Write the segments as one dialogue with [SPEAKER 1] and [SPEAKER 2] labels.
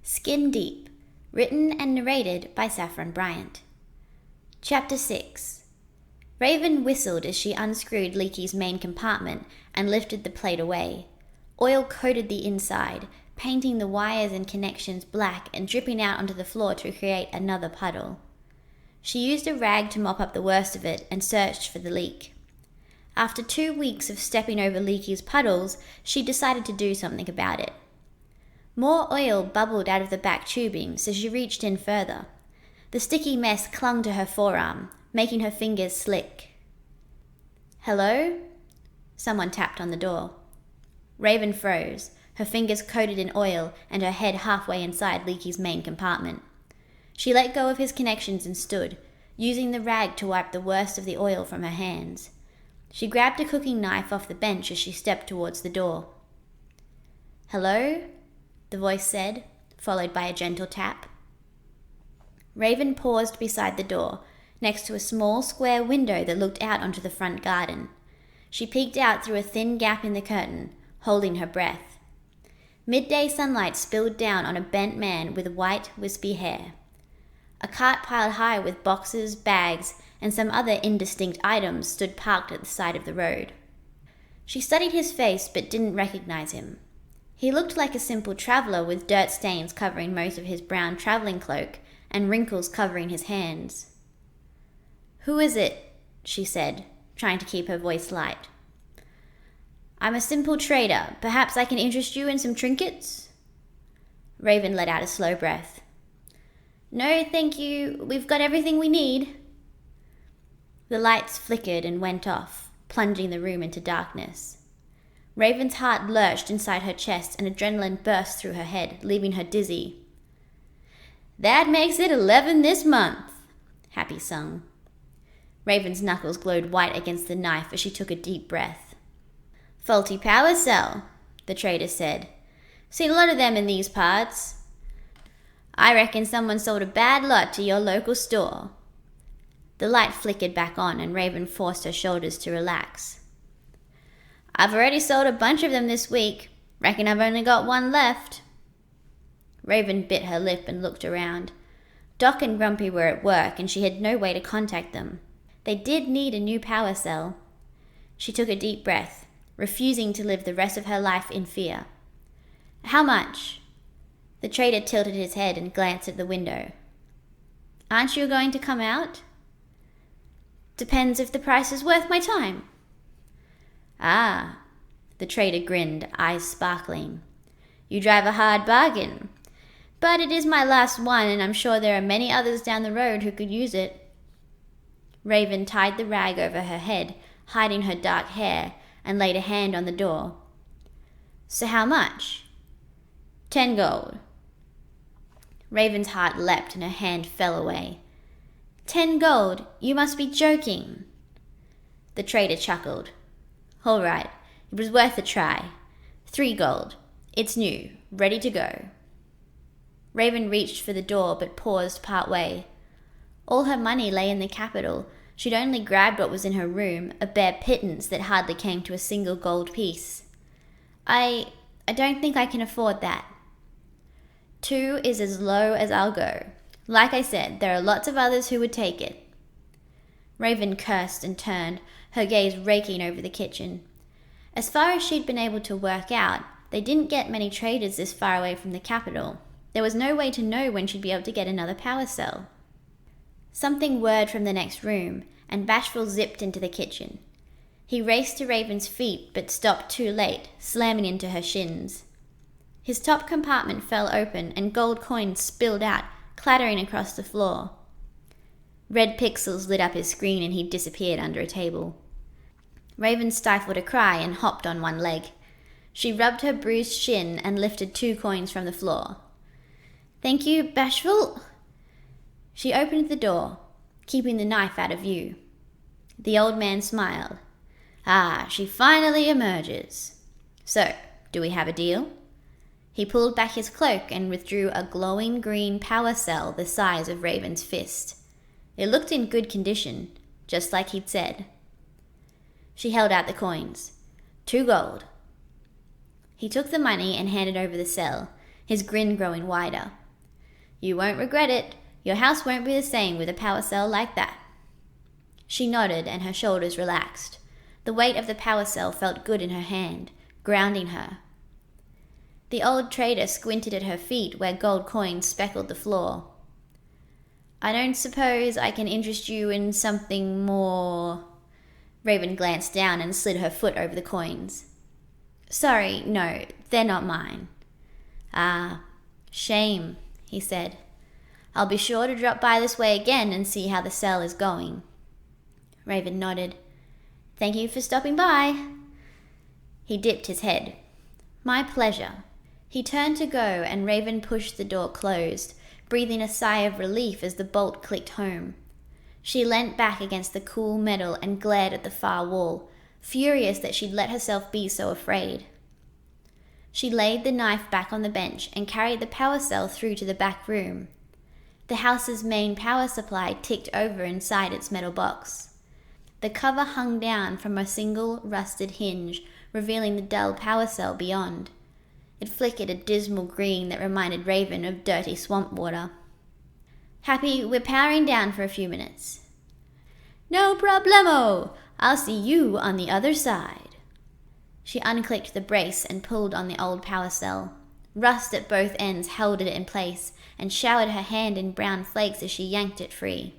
[SPEAKER 1] Skin Deep, written and narrated by Saffron Bryant. Chapter 6. Ravyn whistled as she unscrewed Leaky's main compartment and lifted the plate away. Oil coated the inside, painting the wires and connections black and dripping out onto the floor to create another puddle. She used a rag to mop up the worst of it and searched for the leak. After 2 weeks of stepping over Leaky's puddles, she decided to do something about it. More oil bubbled out of the back tubing, so she reached in further. The sticky mess clung to her forearm, making her fingers slick. "Hello?" Someone tapped on the door. Ravyn froze, her fingers coated in oil and her head halfway inside Leaky's main compartment. She let go of his connections and stood, using the rag to wipe the worst of the oil from her hands. She grabbed a cooking knife off the bench as she stepped towards the door. "Hello?" the voice said, followed by a gentle tap. Ravyn paused beside the door, next to a small square window that looked out onto the front garden. She peeked out through a thin gap in the curtain, holding her breath. Midday sunlight spilled down on a bent man with white, wispy hair. A cart piled high with boxes, bags, and some other indistinct items stood parked at the side of the road. She studied his face but didn't recognize him. He looked like a simple traveler with dirt stains covering most of his brown traveling cloak and wrinkles covering his hands. "Who is it?" she said, trying to keep her voice light. "I'm a simple trader. Perhaps I can interest you in some trinkets?" Ravyn let out a slow breath. "No, thank you. We've got everything we need." The lights flickered and went off, plunging the room into darkness. Ravyn's heart lurched inside her chest and adrenaline burst through her head, leaving her dizzy. "That makes it 11 this month," Happy sung. Ravyn's knuckles glowed white against the knife as she took a deep breath. "Faulty power cell," the trader said. "Seen a lot of them in these parts. I reckon someone sold a bad lot to your local store." The light flickered back on and Ravyn forced her shoulders to relax. "I've already sold a bunch of them this week. Reckon I've only got one left." Ravyn bit her lip and looked around. Doc and Grumpy were at work and she had no way to contact them. They did need a new power cell. She took a deep breath, refusing to live the rest of her life in fear. "How much?" The trader tilted his head and glanced at the window. "Aren't you going to come out?" "Depends if the price is worth my time." "Ah," the trader grinned, eyes sparkling. "You drive a hard bargain. But it is my last one, and I'm sure there are many others down the road who could use it." Ravyn tied the rag over her head, hiding her dark hair, and laid a hand on the door. "So how much?" 10 gold. Ravyn's heart leapt and her hand fell away. 10 gold? You must be joking." The trader chuckled. "All right, it was worth a try. 3 gold. It's new, ready to go." Ravyn reached for the door but paused part way. All her money lay in the capital. She'd only grabbed what was in her room, a bare pittance that hardly came to a single gold piece. I don't think I can afford that." 2 is as low as I'll go. Like I said, there are lots of others who would take it." Ravyn cursed and turned, her gaze raking over the kitchen. As far as she'd been able to work out, they didn't get many traders this far away from the capital. There was no way to know when she'd be able to get another power cell. Something whirred from the next room, and Bashful zipped into the kitchen. He raced to Ravyn's feet, but stopped too late, slamming into her shins. His top compartment fell open, and gold coins spilled out, clattering across the floor. Red pixels lit up his screen, and he disappeared under a table. Ravyn stifled a cry and hopped on one leg. She rubbed her bruised shin and lifted 2 coins from the floor. "Thank you, Bashful." She opened the door, keeping the knife out of view. The old man smiled. "Ah, she finally emerges. So, do we have a deal?" He pulled back his cloak and withdrew a glowing green power cell the size of Ravyn's fist. It looked in good condition, just like he'd said. She held out the coins. 2 gold. He took the money and handed over the cell, his grin growing wider. "You won't regret it. Your house won't be the same with a power cell like that." She nodded and her shoulders relaxed. The weight of the power cell felt good in her hand, grounding her. The old trader squinted at her feet where gold coins speckled the floor. "I don't suppose I can interest you in something more..." Ravyn glanced down and slid her foot over the coins. "Sorry, no, they're not mine." "Ah, shame," he said. "I'll be sure to drop by this way again and see how the cell is going." Ravyn nodded. "Thank you for stopping by." He dipped his head. "My pleasure." He turned to go and Ravyn pushed the door closed, breathing a sigh of relief as the bolt clicked home. She leant back against the cool metal and glared at the far wall, furious that she'd let herself be so afraid. She laid the knife back on the bench and carried the power cell through to the back room. The house's main power supply ticked over inside its metal box. The cover hung down from a single rusted hinge, revealing the dull power cell beyond. It flickered a dismal green that reminded Ravyn of dirty swamp water. "Happy we're powering down for a few minutes." "No problemo! I'll see you on the other side." She unclicked the brace and pulled on the old power cell. Rust at both ends held it in place and showered her hand in brown flakes as she yanked it free.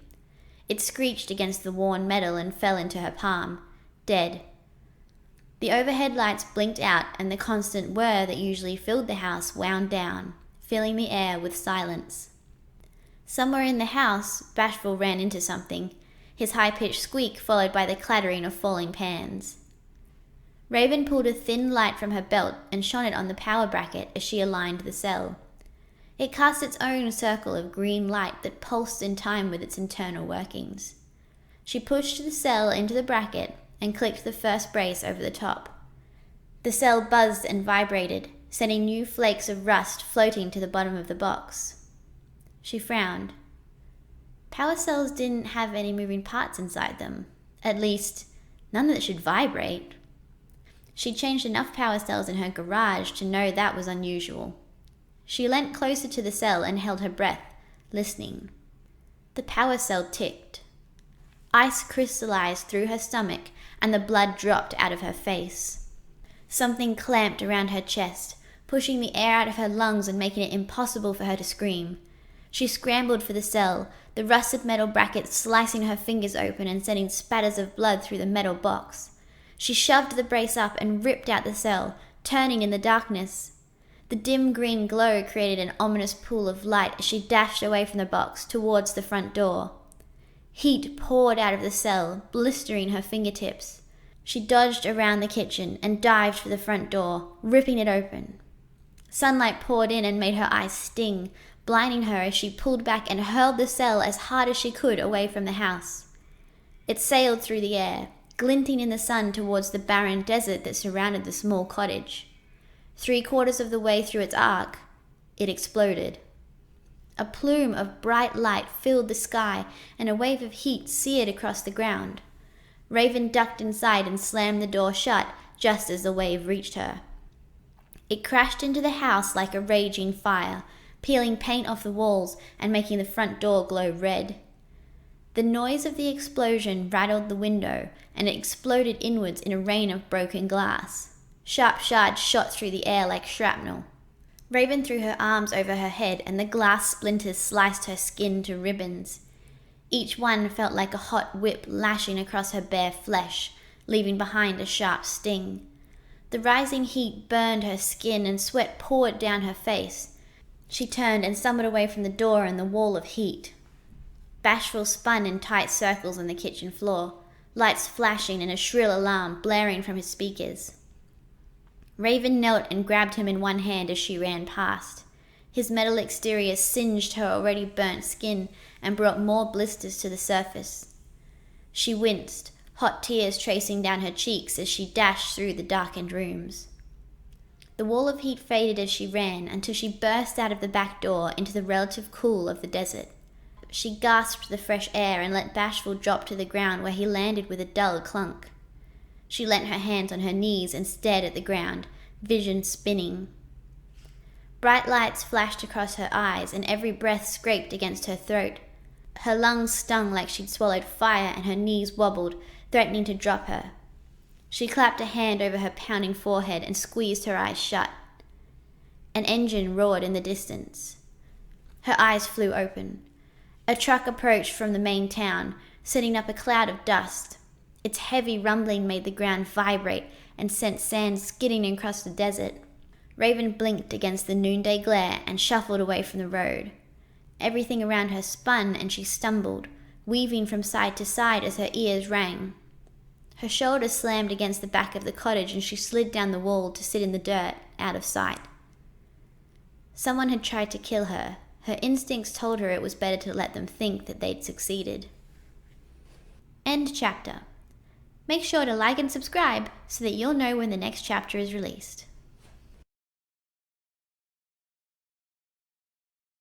[SPEAKER 1] It screeched against the worn metal and fell into her palm, dead. The overhead lights blinked out and the constant whir that usually filled the house wound down, filling the air with silence. Somewhere in the house, Bashful ran into something, his high-pitched squeak followed by the clattering of falling pans. Ravyn pulled a thin light from her belt and shone it on the power bracket as she aligned the cell. It cast its own circle of green light that pulsed in time with its internal workings. She pushed the cell into the bracket and clicked the first brace over the top. The cell buzzed and vibrated, sending new flakes of rust floating to the bottom of the box. She frowned. Power cells didn't have any moving parts inside them. At least, none that should vibrate. She'd changed enough power cells in her garage to know that was unusual. She leant closer to the cell and held her breath, listening. The power cell ticked. Ice crystallized through her stomach and the blood dropped out of her face. Something clamped around her chest, pushing the air out of her lungs and making it impossible for her to scream. She scrambled for the cell, the rusted metal bracket slicing her fingers open and sending spatters of blood through the metal box. She shoved the brace up and ripped out the cell, turning in the darkness. The dim green glow created an ominous pool of light as she dashed away from the box towards the front door. Heat poured out of the cell, blistering her fingertips. She dodged around the kitchen and dived for the front door, ripping it open. Sunlight poured in and made her eyes sting, blinding her as she pulled back and hurled the cell as hard as she could away from the house. It sailed through the air, glinting in the sun towards the barren desert that surrounded the small cottage. 3/4 of the way through its arc, it exploded. A plume of bright light filled the sky, and a wave of heat seared across the ground. Ravyn ducked inside and slammed the door shut just as the wave reached her. It crashed into the house like a raging fire, peeling paint off the walls and making the front door glow red. The noise of the explosion rattled the window, and it exploded inwards in a rain of broken glass. Sharp shards shot through the air like shrapnel. Ravyn threw her arms over her head, and the glass splinters sliced her skin to ribbons. Each one felt like a hot whip lashing across her bare flesh, leaving behind a sharp sting. The rising heat burned her skin, and sweat poured down her face. She turned and stumbled away from the door and the wall of heat. Bashful spun in tight circles on the kitchen floor, lights flashing and a shrill alarm blaring from his speakers. Ravyn knelt and grabbed him in one hand as she ran past. His metal exterior singed her already burnt skin and brought more blisters to the surface. She winced, hot tears tracing down her cheeks as she dashed through the darkened rooms. The wall of heat faded as she ran until she burst out of the back door into the relative cool of the desert. She gasped the fresh air and let Bashful drop to the ground where he landed with a dull clunk. She leant her hands on her knees and stared at the ground, vision spinning. Bright lights flashed across her eyes, and every breath scraped against her throat. Her lungs stung like she'd swallowed fire, and her knees wobbled, threatening to drop her. She clapped a hand over her pounding forehead and squeezed her eyes shut. An engine roared in the distance. Her eyes flew open. A truck approached from the main town, sending up a cloud of dust. Its heavy rumbling made the ground vibrate and sent sand skidding across the desert. Ravyn blinked against the noonday glare and shuffled away from the road. Everything around her spun, and she stumbled, weaving from side to side as her ears rang. Her shoulder slammed against the back of the cottage, and she slid down the wall to sit in the dirt, out of sight. Someone had tried to kill her. Her instincts told her it was better to let them think that they'd succeeded. End chapter. Make sure to like and subscribe so that you'll know when the next chapter is released.